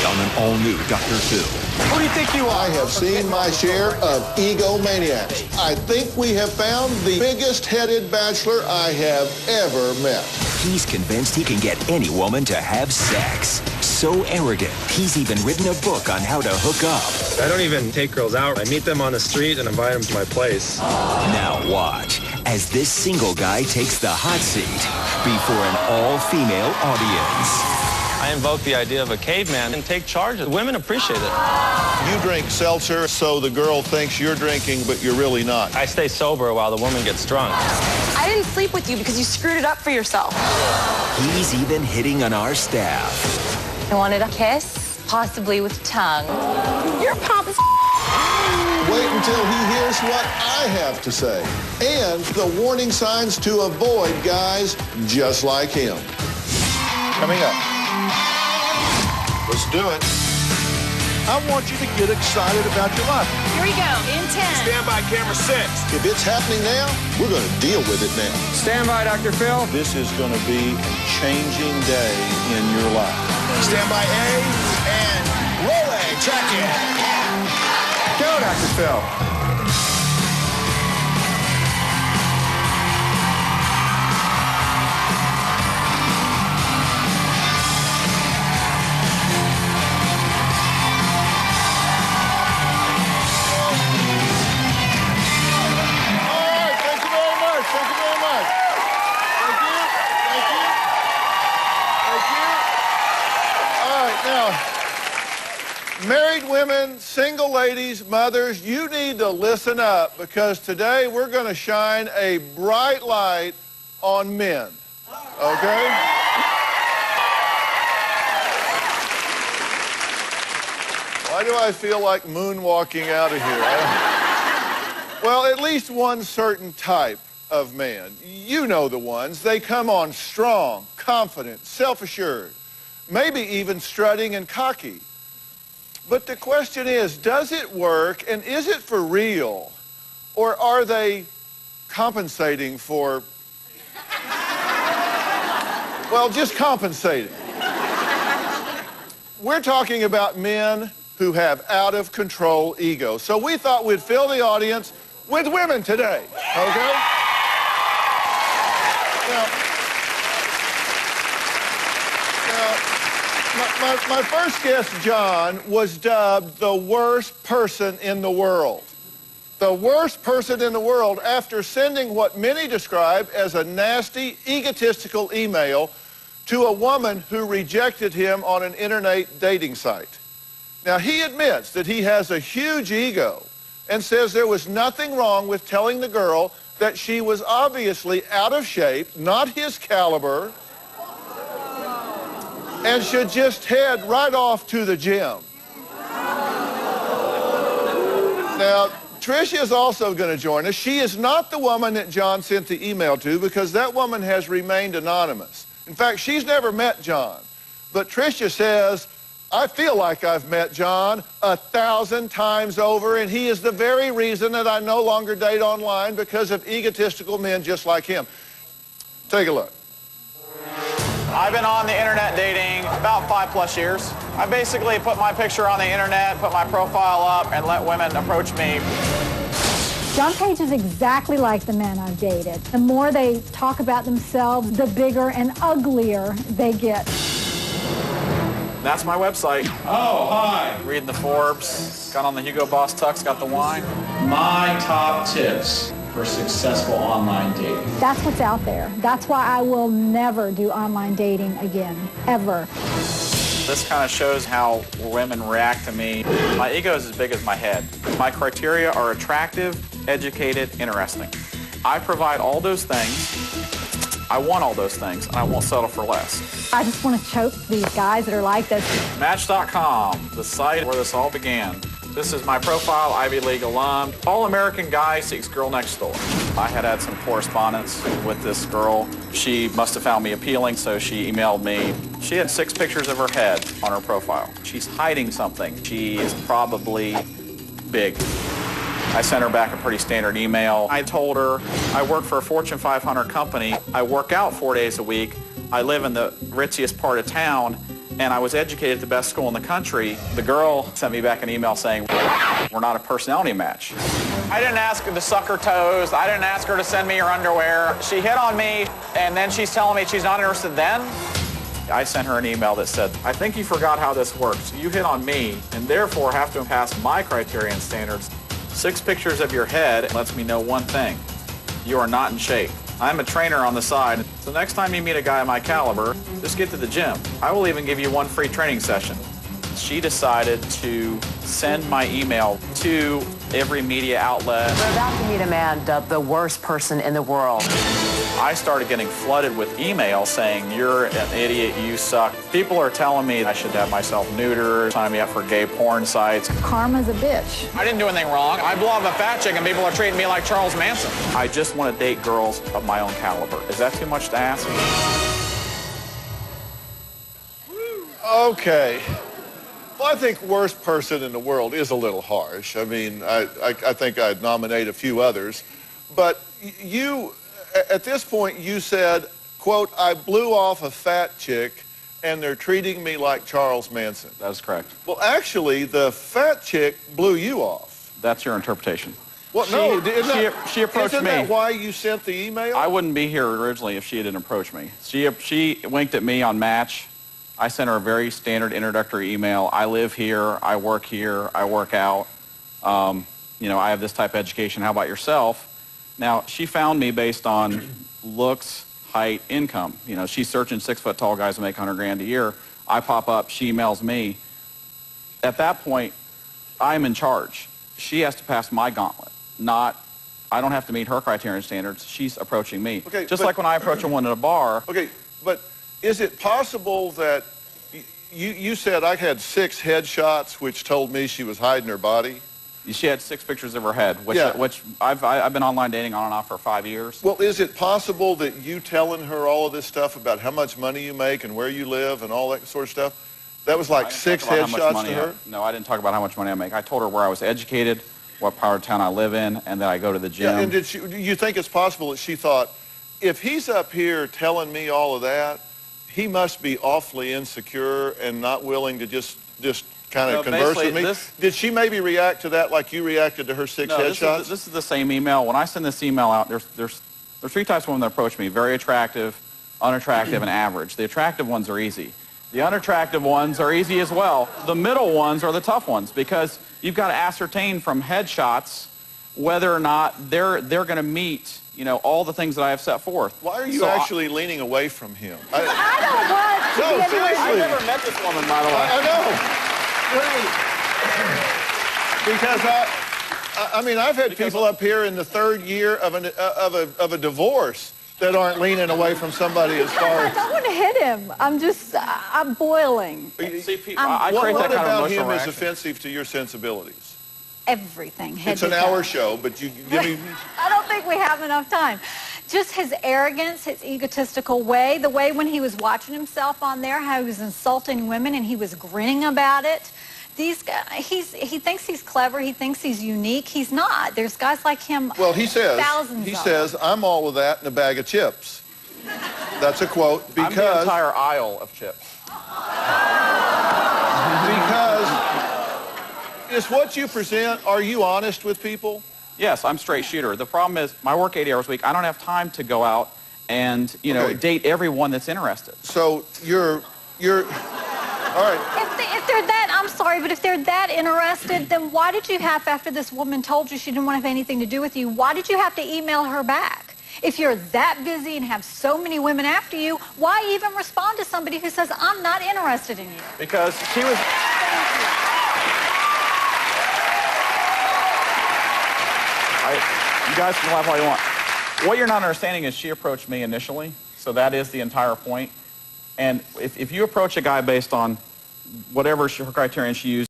on an all-new Dr. Phil. Who do you think you are? I have seen my share of egomaniacs. I think we have found the biggest-headed bachelor I have ever met. He's convinced he can get any woman to have sex. So arrogant, he's even written a book on how to hook up. I don't even take girls out. I meet them on the street and invite them to my place. Now watch as this single guy takes the hot seat before an all-female audience. I invoke the idea of a caveman and take charge. Women appreciate it. You drink seltzer, so the girl thinks you're drinking, but you're really not. I stay sober while the woman gets drunk. I didn't sleep with you because you screwed it up for yourself. He's even hitting on our staff. I wanted a kiss, possibly with tongue. Your pop is Wait until he hears what I have to say. And the warning signs to avoid guys just like him. Coming up. Let's do it. I want you to get excited about your life. Here we go, in 10. Stand by, camera 6. If it's happening now, we're going to deal with it now. Stand by, Dr. Phil. This is going to be a changing day in your life. Stand by A and roll A. Track it. Go, Dr. Phil. Married women, single ladies, mothers, you need to listen up because today we're going to shine a bright light on men, okay? Why do I feel like moonwalking out of here? Well, at least one certain type of man. You know the ones. They come on strong, confident, self-assured, maybe even strutting and cocky. But the question is, does it work, and is it for real? Or are they compensating for, well, just compensating? We're talking about men who have out-of-control ego. So we thought we'd fill the audience with women today, okay? My first guest, John, was dubbed the worst person in the world. The worst person in the world after sending what many describe as a nasty, egotistical email to a woman who rejected him on an internet dating site. Now, he admits that he has a huge ego and says there was nothing wrong with telling the girl that she was obviously out of shape, not his caliber, and should just head right off to the gym. Now, Tricia is also going to join us. She is not the woman that John sent the email to because that woman has remained anonymous. In fact, she's never met John. But Tricia says, I feel like I've met John 1,000 times over, and he is the very reason that I no longer date online because of egotistical men just like him. Take a look. I've been on the internet dating about 5+ years. I basically put my picture on the internet, put my profile up, and let women approach me. John Page is exactly like the men I've dated. The more they talk about themselves, the bigger and uglier they get. That's my website. Oh, hi. Reading the Forbes, got on the Hugo Boss Tux, got the wine. My top tips for successful online dating. That's what's out there. That's why I will never do online dating again, ever. This kind of shows how women react to me. My ego is as big as my head. My criteria are attractive, educated, interesting. I provide all those things. I want all those things, and I won't settle for less. I just want to choke these guys that are like this. Match.com, the site where this all began. This is my profile, Ivy League alum. All-American guy seeks girl next door. I had some correspondence with this girl. She must have found me appealing, so she emailed me. She had 6 pictures of her head on her profile. She's hiding something. She is probably big. I sent her back a pretty standard email. I told her I work for a Fortune 500 company. I work out 4 days a week. I live in the ritziest part of town, and I was educated at the best school in the country. The girl sent me back an email saying, we're not a personality match. I didn't ask her to suck her toes. I didn't ask her to send me her underwear. She hit on me, and then she's telling me she's not interested then. I sent her an email that said, I think you forgot how this works. You hit on me, and therefore have to pass my criterion standards. 6 pictures of your head lets me know one thing. You are not in shape. I'm a trainer on the side, so next time you meet a guy of my caliber, just get to the gym. I will even give you 1 free training session. She decided to send my email to every media outlet. We're about to meet a man dubbed the worst person in the world. I started getting flooded with emails saying, you're an idiot, you suck. People are telling me I should have myself neutered, sign me up for gay porn sites. Karma's a bitch. I didn't do anything wrong. I blow up a fat chick and people are treating me like Charles Manson. I just want to date girls of my own caliber. Is that too much to ask? Okay. Well, I think worst person in the world is a little harsh. I mean, I think I'd nominate a few others. But you, at this point, you said, quote, I blew off a fat chick and they're treating me like Charles Manson. That is correct. Well, actually, the fat chick blew you off. That's your interpretation. Well, She approached isn't me. That why you sent the email? I wouldn't be here originally if she didn't approach me. She winked at me on Match. I sent her a very standard introductory email. I live here, I work out. You know, I have this type of education. How about yourself? Now, she found me based on looks, height, income. You know, she's searching 6-foot-tall guys who make $100,000 a year. I pop up, she emails me. At that point, I'm in charge. She has to pass my gauntlet, I don't have to meet her criterion standards. She's approaching me. Okay, just like when I approach a woman at a bar. Okay, but is it possible that you said I had 6 headshots which told me she was hiding her body? She had 6 pictures of her head, which I've been online dating on and off for 5 years. Well, is it possible that you telling her all of this stuff about how much money you make and where you live and all that sort of stuff, that was like 6 headshots to her? No, I didn't talk about how much money I make. I told her where I was educated, what part of town I live in, and that I go to the gym. Yeah, and do you think it's possible that she thought, if he's up here telling me all of that, he must be awfully insecure and not willing to just kind of converse with me? Did she maybe react to that like you reacted to her 6 headshots? This is the same email. When I send this email out, there's 3 types of women that approach me: very attractive, unattractive, and average. The attractive ones are easy. The unattractive ones are easy as well. The middle ones are the tough ones because you've got to ascertain from headshots whether or not they're going to meet, you know, all the things that I have set forth. Why are you actually leaning away from him? I don't want to be seriously. I've never met this woman, by the way. I know. Because I mean, I've had people up here in the 3rd year of a divorce that aren't leaning away from somebody as far I as... don't want to hit him. I'm boiling. See, I create What that kind of about him emotional is reaction. offensive to your sensibilities? Everything. It's an hour show, but you give me... I don't think we have enough time. Just his arrogance, his egotistical way, the way when he was watching himself on there, how he was insulting women and he was grinning about it. These guys, he thinks he's clever, he thinks he's unique. He's not. There's guys like him. Well, he says, thousands I'm all of that in a bag of chips. That's a quote because... I'm the entire aisle of chips. Because is what you present, are you honest with people? Yes, I'm a straight shooter. The problem is I work 80 hours a week. I don't have time to go out and, you know, date everyone that's interested. So you're all right. If they're that, I'm sorry, but if they're that interested, then why did you have, after this woman told you she didn't want to have anything to do with you, why did you have to email her back? If you're that busy and have so many women after you, why even respond to somebody who says, I'm not interested in you? Because she was... You guys can laugh all you want. What you're not understanding is she approached me initially, so that is the entire point. And if you approach a guy based on whatever her criterion she used,